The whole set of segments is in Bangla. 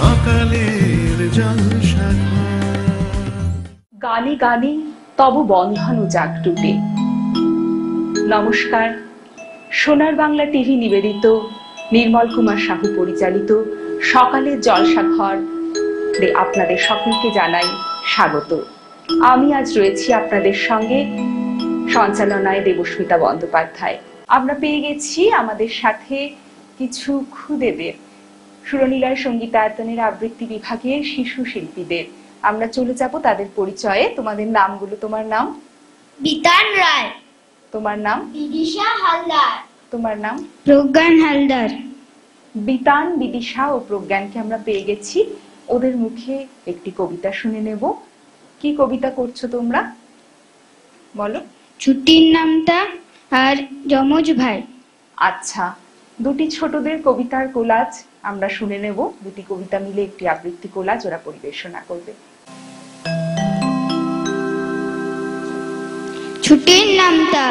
সকালের জলসাঘর। গানে গানে তব বন্ধন জাগ টুটে। নমস্কার, সোনার বাংলা টিভি নিবেদিত নির্মল কুমার সাহু পরিচালিত সকালের জলসাঘর আপনাদের সকলকে জানাই স্বাগত। আমি আজ রয়েছি আপনাদের সঙ্গে, সঞ্চালনায় দেবস্মিতা বন্দ্যোপাধ্যায়। আমরা পেয়ে গেছি আমাদের সাথে কিছু খুদেদের, সুরনীলয় সঙ্গীতায়তনের আবৃত্তি বিভাগের শিশু শিল্পীদের। আমরা চলে যাব তাদের পরিচয়ে। তোমাদের নামগুলো। তোমার নাম? বিতান রায়। তোমার নাম? বিদিশা হালদার। তোমার নাম? প্রজ্ঞান হালদার। বিতান, বিদিশা ও প্রজ্ঞানকে আমরা পেয়ে গেছি। ওদের মুখে একটি কবিতা শুনে নেব। কি কবিতা করছো তোমরা, বলো? ছুটির নামটা আর যমজ ভাই। আচ্ছা, দুটি ছোটদের কবিতার কোলাজ আমরা শুনে নেব। দুটি কবিতা মিলে একটি আবৃত্তি কোলাজ ওরা পরিবেশনা করবে। ছুটির নামটা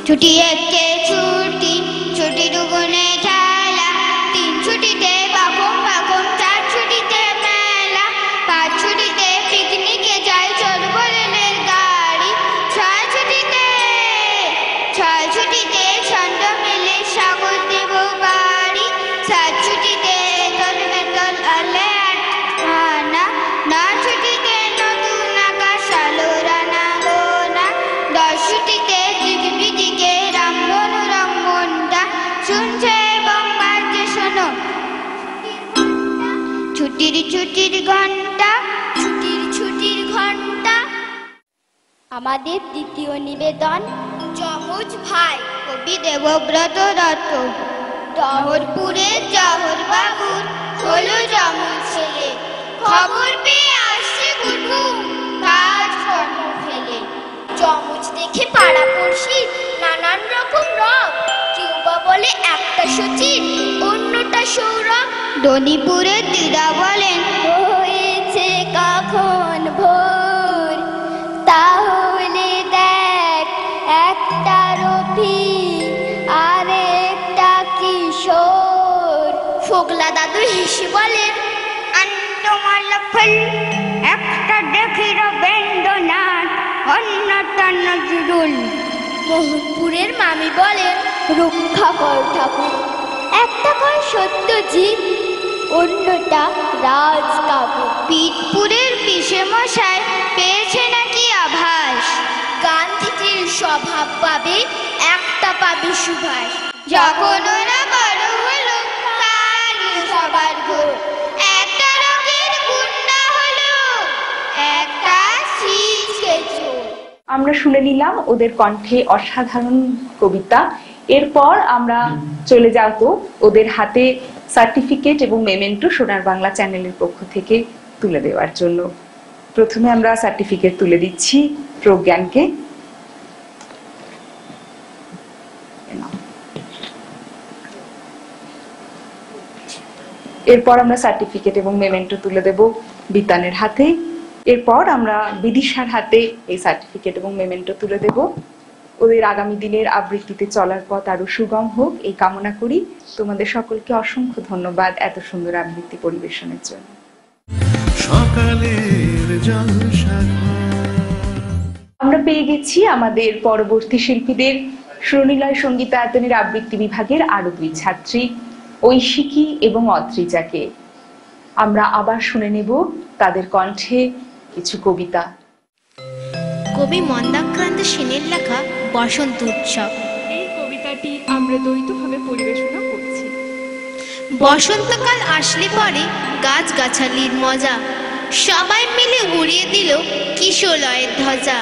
ছুটি একে ছুটি, ছুটি দুগুণে খেলা, তিন ছুটিতে বাকম বাকম, চার ছুটিতে মেলা, পাঁচ ছুটিতে পিকনিকে যাই সর্বরেলের গাড়ি, ছয় ছুটিতে ছন্দ মেলে সাগর দেব বাড়ি, সাত ছুটিতে এতল মেতল আলে আনা, নয় ছুটিতে নতুন আকাশ আলো রানা গোনা, দশ ছুটিতে দিক বিদিকে রামবনু রঙ্গনটা শুনছে এবং বাজছে শোনো ছুটির ঘন্টা, ছুটির ঘন্টা। আমাদের দ্বিতীয় নিবেদন যমজ ভাই, কবি দেবব্রত দত্ত। দহরপুরের জহর বাবুর হলো যমজ ছেলে, খবর পেয়ে আসছে গুরু কাজ কর্ম ফেলে। যমজ দেখে পাড়া পড়শি নানান রকম রং, কেউ বা বলে একটা সচিন অন্যটা সৌরভ। দনিপুরের দিদা বলেন হয়েছে কখন ভোর, তাহলে দেখ একটা রফি আর একটা কিশোর। ফোগলা দাদু হেসে বলেন আন্দোমালা ফুল, একটা দেখি রবীন্দ্রনাথ অন্যটা নজরুল। মোহনপুরের মামি বলেন রক্ষা কর ঠাকুর, একটা কয় সত্যজিৎ অন্যটা রাজ কাব্য। পিঠপুরের পিসে মশাই পেয়েছে নাকি আভাস, গান্ধীজির স্বভাব পাবে একটা পাবে সুভাষ। যখন ওরা বড় হলো কাল সবার ঘোর, একটা রঙের গুন্ডা হলো একটা শীষকে চোর। আমরা শুনে নিলাম ওদের কণ্ঠে অসাধারণ কবিতা। এরপর আমরা চলে যাব ওদের হাতে সার্টিফিকেট এবং মেমেন্টো সোনার বাংলা চ্যানেলের পক্ষ থেকে তুলে দেওয়ার জন্য। প্রথমে আমরা সার্টিফিকেট তুলে দিচ্ছি প্রজ্ঞানকে। এরপর আমরা সার্টিফিকেট এবং মেমেন্টো তুলে দেব বিতানের হাতে। এরপর আমরা বিদিশার হাতে এই সার্টিফিকেট এবং মেমেন্টো তুলে দেব। ওদের আগামী দিনের আবৃত্তিতে চলার পথ আরো সুগম হোক এই কামনা করি। তোমাদের সকলকে অসংখ্য ধন্যবাদ এত সুন্দর আবৃত্তি পরিবেশনের জন্য। সকালের জলসাঘর। আমরা পেয়ে গেছি আমাদের পরবর্তী শিল্পীদের, সুরনীলয় সঙ্গীতায়তনের আবৃত্তি বিভাগের আরো দুই ছাত্রী, ঐশিকী এবং অদ্রিজাকে। আমরা আবার শুনে নেব তাদের কণ্ঠে কিছু কবিতা। কবি মন্দাক্রান্ত সেনের লেখা বসন্ত উৎসব। এই কবিতাটি আমরা দ্বৈতভাবে পরিবেশনা করছি। বসন্তকাল আসলে পরে গাছগাছালির মজা, সবাই মিলে উড়িয়ে দিল কিশোলয়ের ধ্বজা।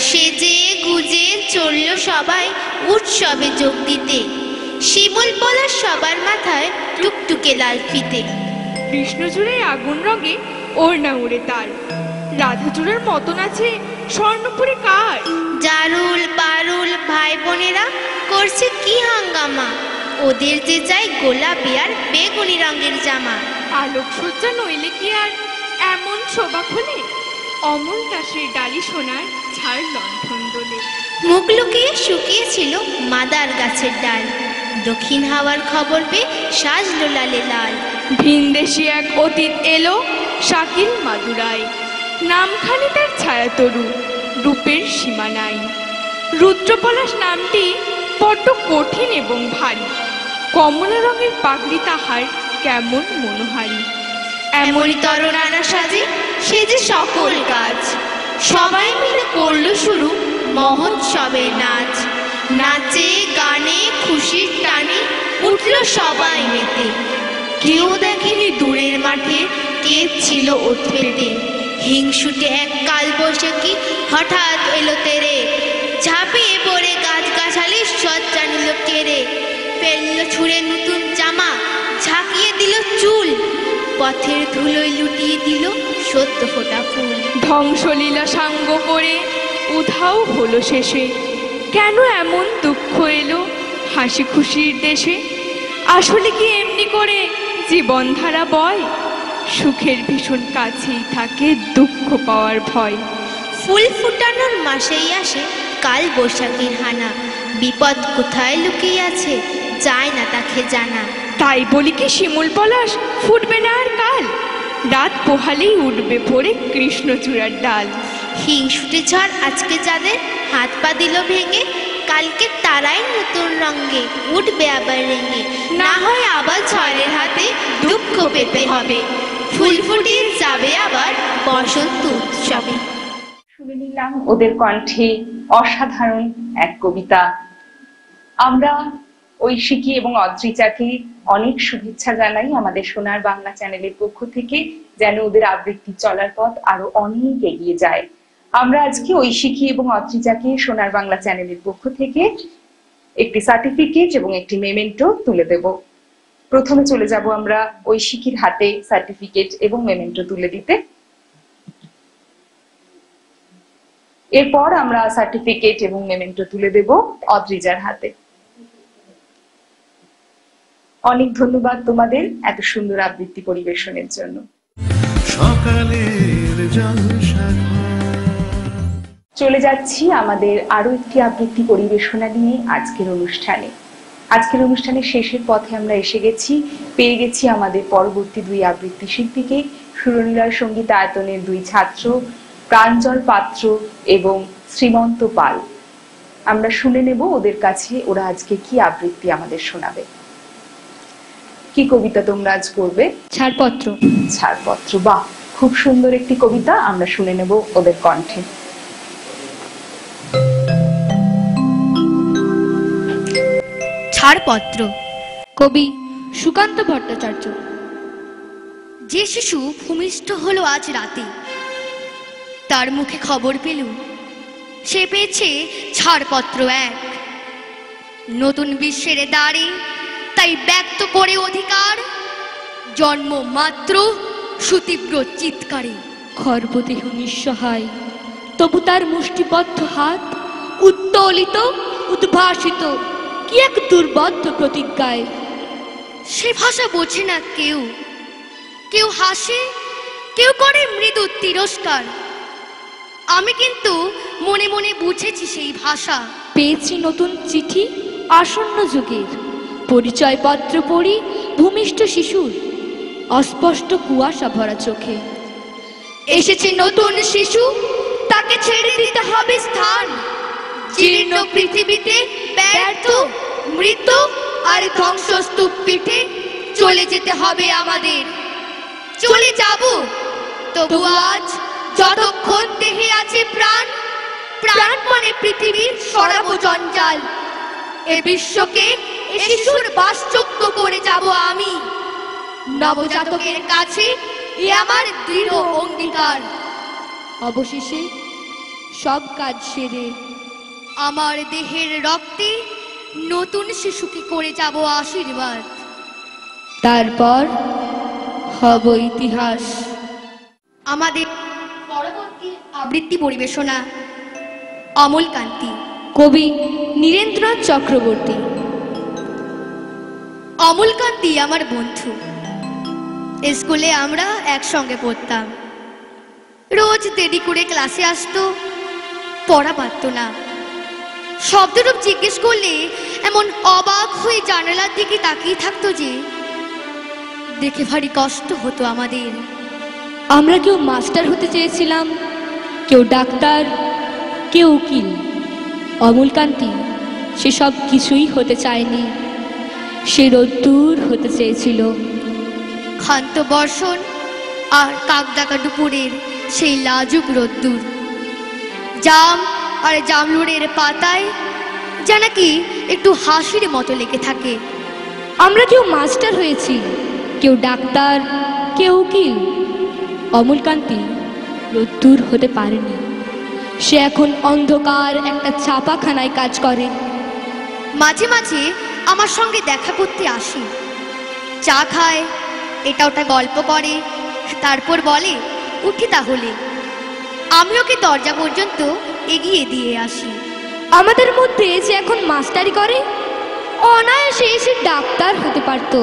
সেজে গুজে চলল সবাই উৎসবে যোগ দিতে, শিমুল পলাশ সবার মাথায় টুকটুকে লাল ফিতে। কৃষ্ণচূড়ার আগুন রঙে ওড়না উড়ে তার, রাধাচূড়ার মতন আছে স্বর্ণপুরে কার। জারুল পারুল ভাই বোনেরা করছে কি হাঙ্গামা, ওদের যে চাই গোলাপি আর বেগুনি রঙের জামা। আলোকসজ্জা নইলে কি আর এমন শোভা খোলে, অমল কাশের ডালি সোনার ঝাড় লণ্ঠন দোলে। মুখ লুকিয়ে শুকিয়েছিল মাদার গাছের ডাল, দক্ষিণ হাওয়ার খবর পেয়ে সাজলো লালে লাল। ভিনদেশি এক অতীত এলো শাকিল মাদুরায়, নামখানি তার ছায়াতরু, রূপের সীমা নাই। রুদ্রপলাশ নামটি বড্ড কঠিন এবং ভারী, কমলা রঙের পাগড়ি তাহার কেমন মনোহারী। এমনই তরুণারা সাজে সে যে সকল কাজ, সবাই মিলে করলো শুরু মহোৎসবের নাচ। নাচে গানে খুশির টানে উঠলো সবাই মেতে, কেউ দেখেনি দূরের মাঠে কে ছিল ওঠ পেতে। হিংসুটে এক কাল বৈশাখী হঠাৎ এলো তেরে, ঝাঁপিয়ে পড়ে গাছ গাছালি সজ্জা নিল কেড়ে। ফেললো ছুঁড়ে নতুন জামা, ঝাঁকিয়ে দিল চুল, পথের ধুলোয় লুটিয়ে দিল সদ্য ফোটা ফুল। ধ্বংসলীলা সাঙ্গ করে উধাও হলো শেষে, কেন এমন দুঃখ এলো হাসি খুশির দেশে? আসলে কি এমনি করে জীবনধারা বয়, সুখের ভীষণ কাছেই থাকে দুঃখ পাওয়ার ভয়। ফুল ফুটানোর মাসেই আসে কাল বৈশাখীর হানা, বিপদ কোথায় লুকিয়ে আছে যায় না তাকে জানা। তাই বলি কি শিমুল পলাশ ফুটবে না আর কাল, রাত পোহালেই উঠবে ভোরে কৃষ্ণচূড়ার ডাল। হিংসুটে ঝড় আজকে যাদের হাত পা দিল ভেঙে, কালকে তারাই নতুন রঙে উঠবে আবার রেঙে। না হয় আবার ঝড়ের হাতে দুঃখ পেতে হবে, ফুল ফুটিয়ে যাবে আবার বসন্ত উৎসবে। শুনে নিলাম ওদের কণ্ঠে অসাধারণ এক কবিতা। আমরা ঐশিকী এবং অদ্রিজাকে অনেক শুভেচ্ছা জানাই আমাদের সোনার বাংলা চ্যানেলের পক্ষ থেকে, যেন ওদের আবৃত্তি চলার পথ আরো অনেক এগিয়ে যায়। আমরা আজকে ঐশিকী এবং অদ্রিজাকে সোনার বাংলা চ্যানেলের পক্ষ থেকে একটি সার্টিফিকেট এবং একটি মেমেন্টো তুলে দেব। প্রথমে চলে যাব আমরা ঐশিকীর হাতে সার্টিফিকেট এবং মেমেন্টো তুলে দিতে। এরপর আমরা সার্টিফিকেট এবং মেমেন্টো তুলে দেব অদ্রিজার হাতে। অনেক ধন্যবাদ তোমাদের এত সুন্দর আবৃত্তি পরিবেশনের জন্য। সকালের জলসাঘর। চলে যাচ্ছি আমাদের আরো একটি আবৃত্তি পরিবেশনা নিয়ে আজকের অনুষ্ঠানে। আজকের অনুষ্ঠানের শেষের পথে আমরা এসে গেছি, পেয়ে গেছি আমাদের পরবর্তী দুই আবৃত্তি শিল্পীকে, সুরনীলার সঙ্গীত আয়তনের দুই ছাত্র প্রাঞ্জল পাত্র এবং শ্রীমন্ত পাল। আমরা শুনে নেব ওদের কাছে ওরা আজকে কি আবৃত্তি আমাদের শোনাবে। কি কবিতা তোমরা আজ করবে? ছাড়পত্র। ছাড়পত্র, বাহ, খুব সুন্দর একটি কবিতা, আমরা শুনে নেব ওদের কণ্ঠে। ছাড়পত্র। কবি সুকান্ত ভট্টাচার্য। যে শিশু ভূমিষ্ঠ হলো আজ রাতে, তার মুখে খবর পেলুম সে পেয়েছে ছাড়পত্র এক। নতুন বিশ্বের দ্বারে তাই ব্যক্ত করে অধিকার, জন্ম মাত্র সুতীব্র চিৎকারে। খর্বদেহ নিঃসহায়, তবু তার মুষ্টিবদ্ধ হাত উত্তোলিত উদ্ভাসিত কি এক দুর্বদ্ধ প্রতিজ্ঞায়। সে ভাষা বোঝে না কেউ, কেউ হাসে, কেউ করে মৃদু তিরস্কার। আমি কিন্তু মনে মনে বুঝেছি সেই ভাষা। পেয়েছি নতুন চিঠি আসন্ন যুগের, পরিচয়পত্র পড়ি ভূমিষ্ঠ শিশুর অস্পষ্ট কুয়াশা ভরা চোখে। এসেছে নতুন শিশু, তাকে ছেড়ে দিতে হবে স্থান। জীর্ণ পৃথিবীতে ব্যর্থ, মৃত আর ধ্বংসস্তূপ পিঠে চলে যেতে হবে আমাদের। চলে যাব, তবু আজ যতক্ষণ দেহে আছে প্রাণ, প্রাণ মানে পৃথিবীর সরাব জঞ্জাল। এ বিশ্বকে এ শিশুর বাসযোগ্য করে যাব আমি। নবজাতকের কাছে এ আমার দৃঢ় অঙ্গীকার। অবশেষে সব কাজ সেরে আমার দেহের রক্তে নতুন শিশুকে করে যাব আশীর্বাদ। তারপর হব ইতিহাস। আমাদের পরবর্তী আবৃত্তি পরিবেশনা অমলকান্তি। কবি নীরেন্দ্রনাথ চক্রবর্তী। অমলকান্তি আমার বন্ধু, স্কুলে আমরা একসঙ্গে পড়তাম। রোজ দেরি করে ক্লাসে আসতো, পড়া পারত না। শব্দরূপ জিজ্ঞেস করলে এমন অবাক হয়ে জানালার দিকে তাকিয়ে থাকতো যে দেখে ভারী কষ্ট হতো আমাদের। আমরা কেউ মাস্টার হতে চেয়েছিলাম, কেউ ডাক্তার, কেউ উকিল। অমূলকান্তি সেসব কিছুই হতে চায়নি, সে রোদ্দুর হতে চেয়েছিল। ক্ষান্ত বর্ষণ আর কাকডাকা দুপুরের সেই লাজুক রোদ্দুর, জাম আর জামলুরের পাতায় যা নাকি একটু হাসির মতো লেগে থাকে। আমরা কেউ মাস্টার হয়েছি, কেউ ডাক্তার, কেউ উকিল। অমূলকান্তি রোদ্দুর হতে পারেনি, সে এখন অন্ধকার একটা ছাপাখানায় কাজ করে। মাঝে মাঝে আমার সঙ্গে দেখা করতে আসে, চা খায়, এটা ওটা গল্প করে, তারপর বলে উঠি তাহলে। আমি ওকে দরজা পর্যন্ত এগিয়ে দিয়ে আসি। আমাদের মধ্যে যে এখন মাস্টারি করে, অনায়াসে সে ডাক্তার হতে পারত।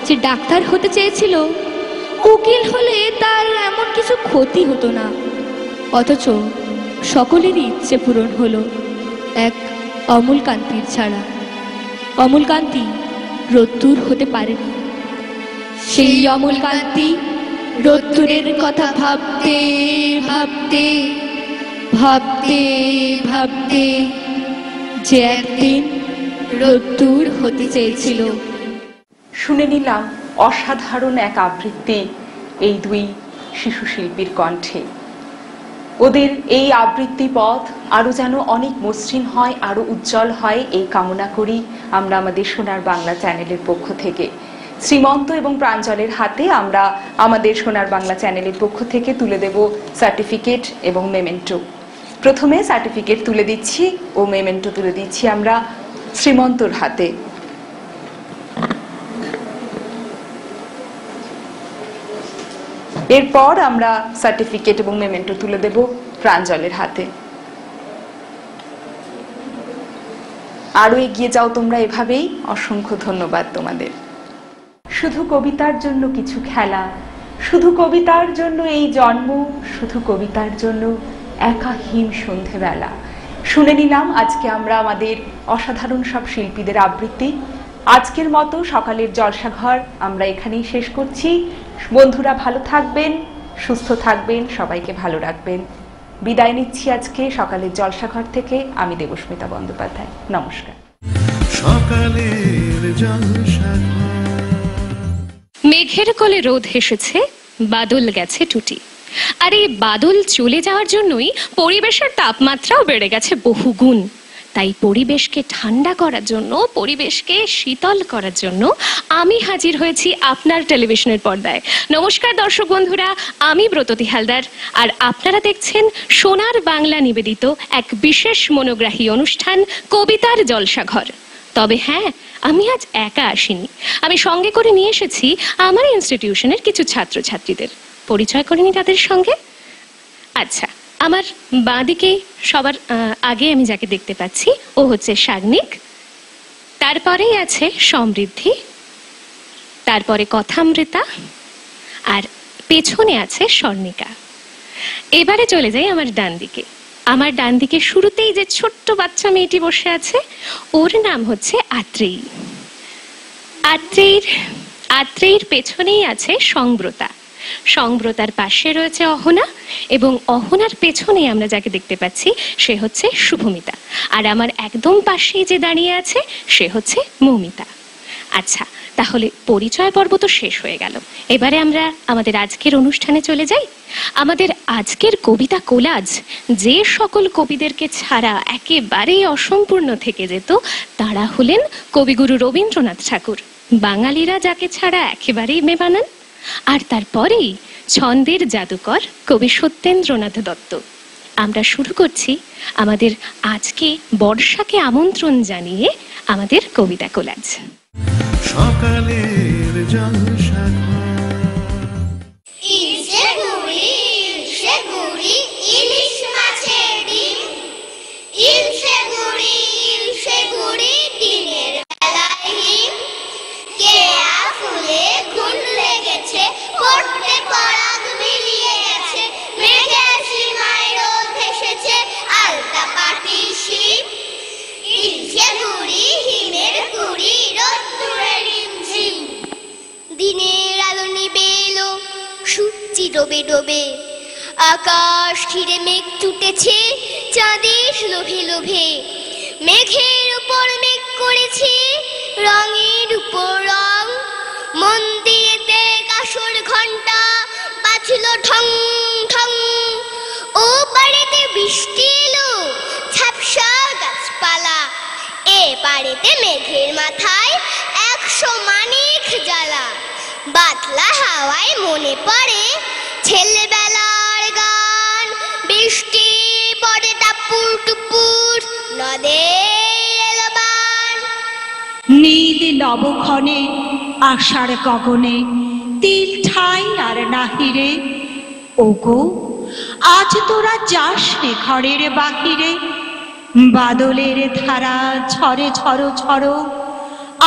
যে ডাক্তার হতে চেয়েছিল, উকিল হলে তার এমন কিছু ক্ষতি হতো না। অথচ সকলেরই ইচ্ছে পূরণ হলো, এক অমূলকান্তির ছাড়া। অমূলকান্তি রোদ্দুর হতে পারেনি। সেই অমূলকান্তি রোদ্দুরের কথা ভাবতে ভাবতে ভাবতে ভাবতে যে একদিন রোদ্দুর হতে চেয়েছিল। শুনে নিলাম অসাধারণ এক আবৃত্তি এই দুই শিশু শিল্পীর কণ্ঠে। ওদের এই আবৃত্তি পথ আরো যেন অনেক মসৃণ হয়, আরো উজ্জ্বল হয়, এই কামনা করি আমরা আমাদের সোনার বাংলা চ্যানেলের পক্ষ থেকে। শ্রীমন্ত এবং প্রাঞ্জলের হাতে আমরা আমাদের সোনার বাংলা চ্যানেলের পক্ষ থেকে তুলে দেব সার্টিফিকেট এবং মেমেন্টো। প্রথমে সার্টিফিকেট তুলে দিচ্ছি ও মেমেন্টো তুলে দিচ্ছি আমরা শ্রীমন্তর হাতে। এরপর আমরা সার্টিফিকেট এবং মেমেন্টো তুলে দেব প্রাঞ্জলের হাতে। আরো এগিয়ে যাও তোমরা এভাবেই। অসংখ্য ধন্যবাদ তোমাদের। শুধু কবিতার জন্য কিছু খেলা, শুধু কবিতার জন্য এই জন্ম, শুধু কবিতার জন্য একা হিম সন্ধেবেলা। শুনে নিলাম আজকে আমরা আমাদের অসাধারণ সব শিল্পীদের আবৃত্তি। আজকের মতো সকালের জলসাঘর আমরা এখানেই শেষ করছি। বন্ধুরা ভালো থাকবেন, সুস্থ থাকবেন, সবাইকে ভালো রাখবেন। বিদায় নিচ্ছি আজকে সকালের জলসাঘর থেকে। আমি দেবস্মিতা বন্দ্যোপাধ্যায়। নমস্কার। সকালের জলসাঘর। মেঘের কোলে রোদ হেসেছে, বাদল গেছে টুটি। আর এই বাদল চলে যাওয়ার জন্যই পরিবেশের তাপমাত্রাও বেড়ে গেছে বহুগুণ। তাই পরিবেশকে ঠান্ডা করার জন্য, পরিবেশকে শীতল করার জন্য আমি হাজির হয়েছি আপনার টেলিভিশনের পর্দায়। নমস্কার দর্শক বন্ধুরা, আমি ব্রততী হালদার, আর আপনারা দেখছেন সোনার বাংলা নিবেদিত এক বিশেষ মনোগ্রাহী অনুষ্ঠান কবিতার জলসাঘর। তবে হ্যাঁ, আমি আজ একা আসিনি, আমি সঙ্গে করে নিয়ে এসেছি আমার ইনস্টিটিউশনের কিছু ছাত্রছাত্রীদের। পরিচয় করে নি তাদের সঙ্গে। আচ্ছা, আমার বাঁদিকে সবার আগে আমি যাকে দেখতে পাচ্ছি ও হচ্ছে সাগ্নিক, তারপরেই আছে সমৃদ্ধি, তারপরে কথামৃতা, আর পেছনে আছে স্বর্ণিকা। এবারে চলে যাই আমার ডান দিকে। আমার ডান দিকে শুরুতেই যে ছোট্ট বাচ্চা মেয়েটি বসে আছে, ওর নাম হচ্ছে আত্রেয়ী। আত্রেয়ীর পেছনেই আছে সংব্রতা, সংব্রতার পাশে রয়েছে অহনা, এবং অহনার পেছনে আমরা যাকে দেখতে পাচ্ছি সে হচ্ছে শুভমিতা, আর আমার একদম পাশেই যে দাঁড়িয়ে আছে সে হচ্ছে মৌমিতা। আচ্ছা, তাহলে পরিচয় পর্ব তো শেষ হয়ে গেল। এবারে আমরা আমাদের আজকের অনুষ্ঠানে চলে যাই। আমাদের আজকের কবিতা কোলাজ যে সকল কবিদেরকে ছাড়া একেবারেই অসম্পূর্ণ থেকে যেত, তারা হলেন কবিগুরু রবীন্দ্রনাথ ঠাকুর, বাঙালিরা যাকে ছাড়া একেবারেই বেমানান, আর তারপরেই ছন্দের জাদুকর কবি সত্যেন্দ্রনাথ দত্ত। আমরা শুরু করছি আমাদের আজকে বর্ষাকে আমন্ত্রণ জানিয়ে আমাদের কবিতা কোলাজ। সকালের জলসাঘর। ইলশে গুড়ি ইলিশ মাছের ডিম, ইলশে গুড়ি দিনের বেলায় হিম, কেয়া ফুলে ঘুন লেগেছে, পড়তে পরাগ মিলিয়ে গেছে, মেঘের সীমায় রোদ এসেছে, আলতা পাটি শীত, দিনের আলো নিবে এলো সূর্যি ডোবে ডোবে, আকাশ ঘিরে মেঘ টুটেছে চাঁদের লোভে লোভে, মেঘের উপর মেঘ করেছে রঙের উপর রং, মন্দিরেতে কাসর ঘন্টা বাজলো ঠং ঠং, ও পাড়েতে বৃষ্টি এলো ঝাপসা গাছপালা, এ পাড়েতে মেঘের মাথায় 100 মানিক জ্বালা, বাতলা হাওয়ায় মনে পড়ে ছেলেবেলার গান, বৃষ্টি পড়ে টাপুর টুপুর নদে এলো বান। নীল নবক্ষণে আষাঢ় গগনে তিল ঠাই আর নাহিরে, ওগো আজ তোরা যাস নে ঘরের বাহিরে, বাদলের ধারা ঝরে ঝরো ঝরো,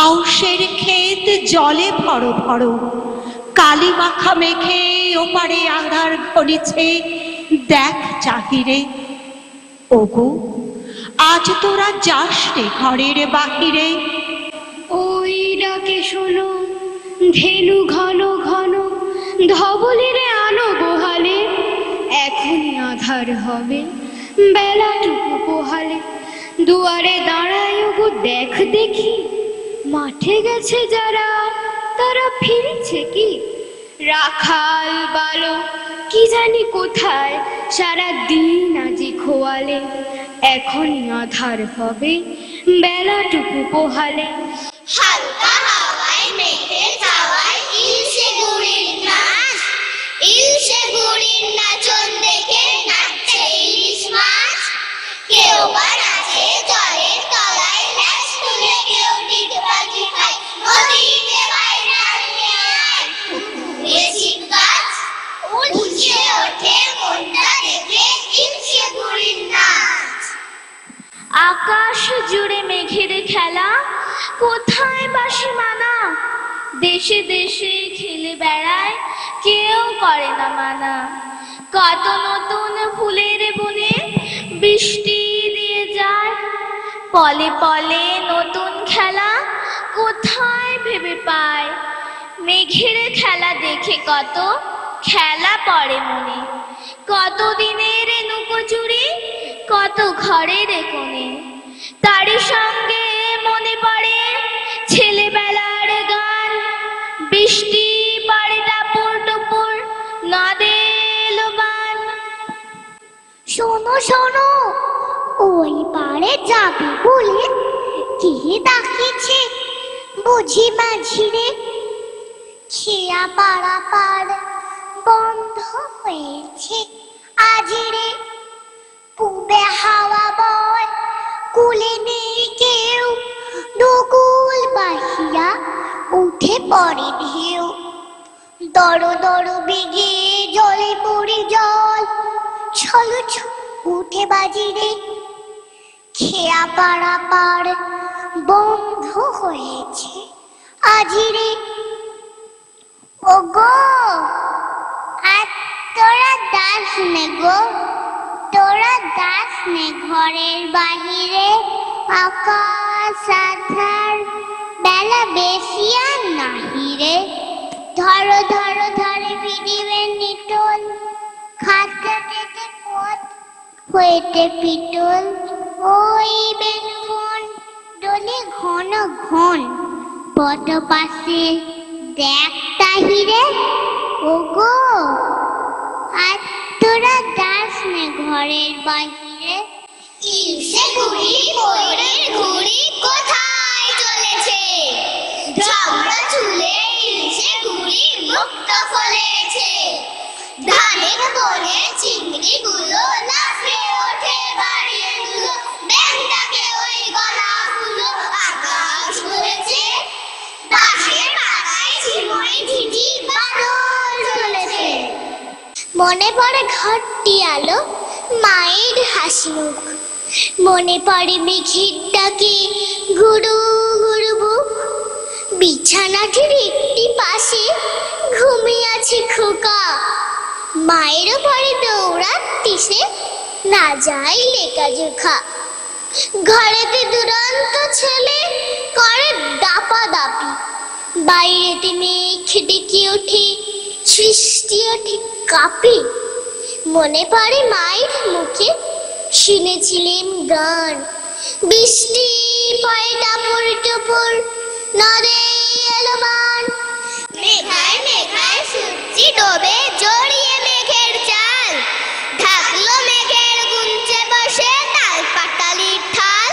আউশের ক্ষেত জলে ভরো ভরো, কালি মাখা মেঘে ওপারে আধার ঘনিছে দেখ চাহিরে, ওগো আজ তোরা যাস নে ঘরের বাহিরে। ওই ডাকে শোনো ধেনু ঘন ঘন, ধবলের আনো গোহালে, এখনই আধার হবে বেলাটুকু পোহালে, দুয়ারে দাঁড়ায় ওগো দেখ দেখি, মাঠে গেছে যারা তারা ফিরেছে কি, রাখাল বালক কি জানি কোথায় সারা দিন আজি খোয়ালে, এখনই আধার হবে বেলাটুকু পোহালে। হালকা হাওয়ায় মেঘের ছাওয়ায় ইলশে গুড়ির নাচ, ইলশে গুড়ির নাচন দেখে নাচছে ইলিশ মাছ, কেউ বা নাচে জলের তলায় ল্যাস তুলে, কেউ ডিগবাজি খায় নদীতে বাইরে আয়, পুকুরে ছিপ গাছ উঠছে ওঠে মনটা দেখে ইলশে গুড়ির নাচ। আকাশ জুড়ে মেঘের খেলা, কোথায় বাসি মানা, দেশে দেশে খেলে বেড়ায় কেউ করে না মানা, কত নতুন ফুলের বনে বৃষ্টি দিয়ে যায়, পলে পলে নতুন খেলা কোথায় ভেবে পায়, মেঘের খেলা দেখে কত খেলা পড়ে মনে, কত দিনের নুকোচুরি কত ঘরের কোণে, তারই সঙ্গে মনে পড়ে ছেলেবেলার গান, বৃষ্টি পড়ে টাপুর টুপুর নদে এলো বান। শোনো শোনো, ওই পারে যাবি বলে কে ডাকিছে বুঝি মাঝিরে, খেয়া পাড়া পার বন্ধ হয়েছে আজিরে, পূবে হাওয়া বয় কুলে নেই কেউ, দুকুল বাহিয়া উঠে পড়ে ঢেউ, দড় দড় বেগে জলে পড়ে জল, ছলো উঠে বাজিরে, খেয়া পাড়া পার বন্ধ হয়েছে আজিরে। ওগো আর তোরা দাস নে গো, তোরা দাস নে ঘরের বাহিরে, আকাশ আধার বেলা বেশি আর নাহিরে, ধরো ধরো ধরে ফিরিবে নিটোল, খাটতে পথ হইতে পিটল, ওই বেলুন ডলে ঘন ঘন, পথ পাশে দেখ তাহিরে, ওগো আর তোরা দাস নে ঘরের বাহিরে, ইলশে গুড়ি পরের ঘুড়ি কোথায় চলেছে, ঝামড়া চুলে ইলশে গুড়ি মুক্ত ফলেছে, ধানের বনে চিংড়ি গুলো লাফে ওঠে বাড়িয়ে গুলো, ব্যাংটাকে ওই গলা গুলো আকাশ হয়েছে, বাঁশের পাতায় ঝিমুই ঝিঝি বাদল চলেছে, মনে পড়ে ঘরটি আলো মায়ের হাসি মুখ, মনে পড়ে মেঘের ডাকে গুরু গুরু বুক, বিছানাটির একটি পাশে ঘুমিয়ে আছে খোকা, মায়ের পরে দৌড়াচ্ছিসে না যাই লেখা জোখা, ঘরেতে দুরন্ত ছেলে করে দাপা দাপি, বাইরেতে মেঘ ডেকে ওঠে, সৃষ্টিও ঠিক কাঁপে। মনে পড়ে মায়ের মুখে শুনেছিলেন গান, বৃষ্টি পড়ে টাপুর টুপুর, নদে এলো বান। মেঘায় মেঘায় সূর্যি ডোবে, জড়িয়ে মেঘের চাল, ঢাকলো মেঘের গুঞ্জে বসে তাল পাতালির ঠাল।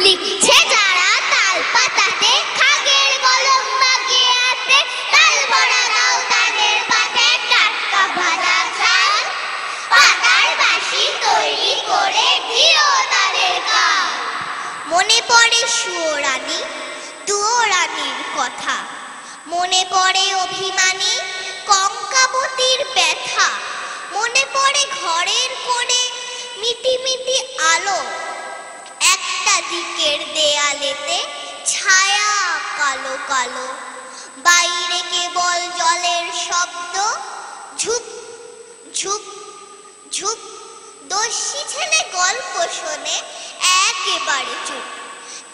লিখছে যারা তাল পাতাতে, খাগের কলম বাগিয়ে আছে, তাল বড়া দাও তাদের পাতে, টাটকা ভাজা চাল। পাতার বাঁশি তৈরি করে দিও তাদের কাল। মনে পড়ে সুয়োরানী দুয়োরানীর কথা, মনে পড়ে অভিমানী কঙ্কাবতীর ব্যথা। মনে পড়ে ঘরের কোণে মিটিমিটি আলো, একটা দিকের দেয়ালেতে ছায়া কালো কালো। বাইরে কেবল জলের শব্দ, ঝুপ ঝুপ ঝুপ। দস্যি ছেলে গল্প শোনে একেবারে চুপ।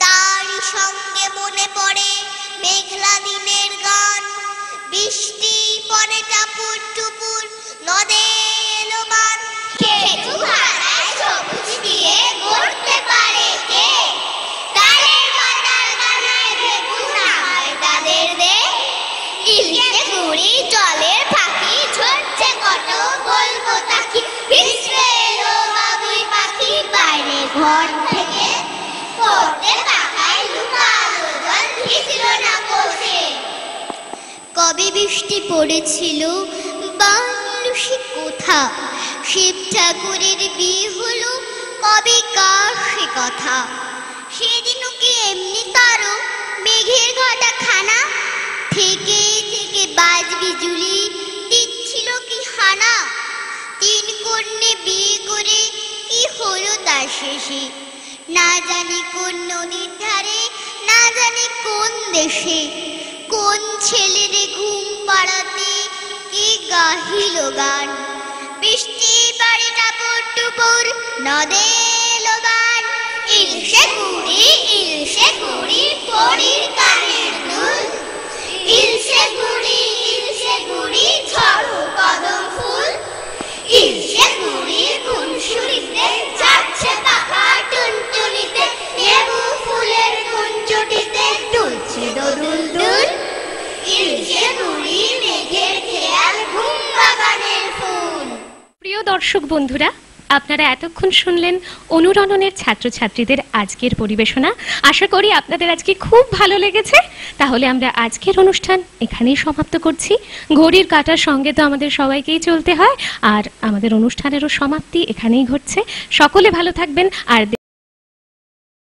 তারই সঙ্গে মনে পড়ে মেঘলা দিনের গান, বৃষ্টি পড়ে টাপুর টুপুর, নদে এলো বান। খেতু হারায় সবুজ দিয়ে গড়তে পারে কে, তালের পাতার দানায় ভেবু না হয় তাদের দে। ইলশে গুড়ি জলের ফাঁকি, ঝরছে কত বলবো তাকি, ভেসে এলো বাবুই পাখি বাইরে ঘর থেকে। পড়তে তাকায় লুকালো জল, ভিজল না কোষে। কবে বৃষ্টি পড়েছিল বাংলো সে কোথা, শিব ঠাকুরের বিয়ে হলো কবে কার সে কথা। সেদিনও কি এমনি তারও মেঘের ঘটা খানা, থেকে থেকে বাজ বিজুলি দিচ্ছিল কি হানা। তিন কন্যে বিয়ে করে কি হলো তার শেষে, না জানি কোন নদীর ধারে, না জানি কোন দেশে। কোন ছেলেরে ঘুম পাড়াতে কে গাহিল গান, বৃষ্টি পড়ে টাপুর টুপুর, নদে এলো বান। ইলশে গুড়ি পরীর কানের দুল, ইলশে গুড়ি ঝড়ো কদম ফুল। ইলশে গুড়ির কুনসুরিতে যাচ্ছে পাখা টুনটুনিতে, লেবু ফুলের কুঞ্চটিতে দুলছে দোদুল দুল। ইলশে গুড়ি মেঘের খেয়াল, ঘুম বাগানের ফুল। প্রিয় দর্শক বন্ধুরা, আপনারা এতক্ষণ শুনলেন অনুরণনের ছাত্রছাত্রীদের আজকের পরিবেশনা। আশা করি আপনাদের আজকে খুব ভালো লেগেছে। তাহলে আমরা আজকের অনুষ্ঠান এখানেই সমাপ্ত করছি। ঘড়ির কাঁটার সঙ্গে তো আমাদের সবাইকেই চলতে হয়, আর আমাদের অনুষ্ঠানেরও সমাপ্তি এখানেই ঘটছে। সকলে ভালো থাকবেন আর